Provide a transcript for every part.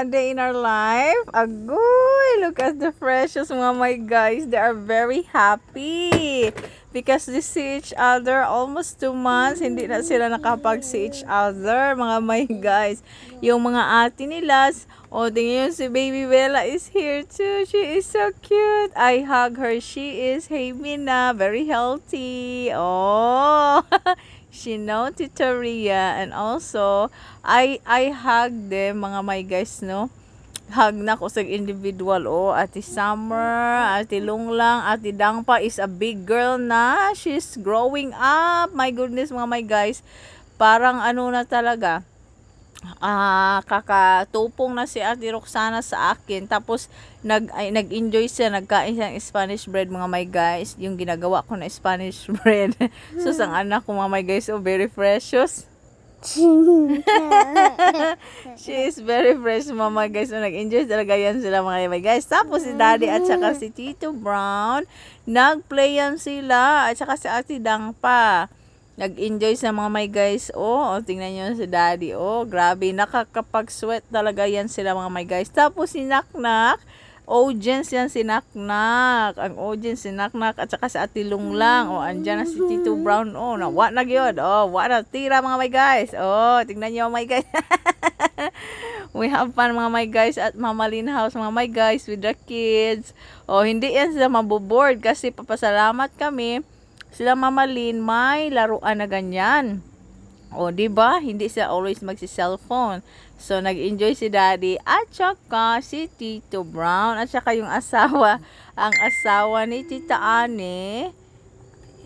a day in our life. Agoy, look at the precious mga my guys. They are very happy because they see each other almost 2 months. Hindi na sila nakapag-see each other mga my guys. Yung mga ate nila, tingnan yun, si Baby Bella is here too. She is so cute. I hug her. She is, hey Mina, very healthy. Oh, she know Tita Ria. And also, I hug them mga my guys, no? Hug na ko sa individual. Ate Summer, Ate Lunglang, Ate Dangpa is a big girl na. She's growing up. My goodness mga my guys. Parang ano na talaga. Kakatupong na si Ate Roxana sa akin. Tapos nag-enjoy siya, nagkain siya ng Spanish bread mga my guys. Yung ginagawa ko na Spanish bread. So sang anak ko mga my guys, very precious. She is very fresh mga guys. So nag-enjoy talaga yan sila mga my guys. Tapos si Daddy at saka si Tito Brown, nag-play yan sila. At saka si Ate Dangpa. Nag-enjoy sa mga my guys. Tingnan nyo si Daddy. Grabe. Nakakapag-sweat talaga yan sila mga my guys. Tapos si Naknak. Audience yan si Naknak. Ang audience si Naknak. At saka si Ate Lunglang. Andyan na si Tito Brown. Nawa na yun. What na tira mga my guys. Tingnan nyo my guys. We have fun mga my guys at Mama Lynn house mga my guys with the kids. Hindi yan sila maboboard kasi papasalamat kami. Sila Mama Lynn may laruan na ganyan. Diba? Hindi sila always magsi-cellphone. So, nag-enjoy si Daddy at saka si Tito Brown at saka yung asawa. Ang asawa ni Tita Ane.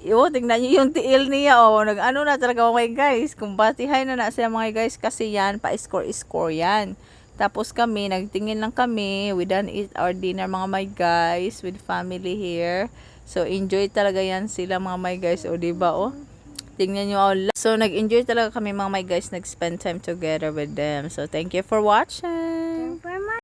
Tingnan nyo yung tiil niya. Nag-ano na talaga mga guys. Kumbatihay na sila mga guys kasi yan, pa-score yan. Tapos kami, nagtingin lang kami. We done eat our dinner mga my guys with family here. So, enjoy talaga yan sila mga my guys. Diba tingnan nyo. So, nag-enjoy talaga kami mga my guys. Nag-spend time together with them. So, thank you for watching.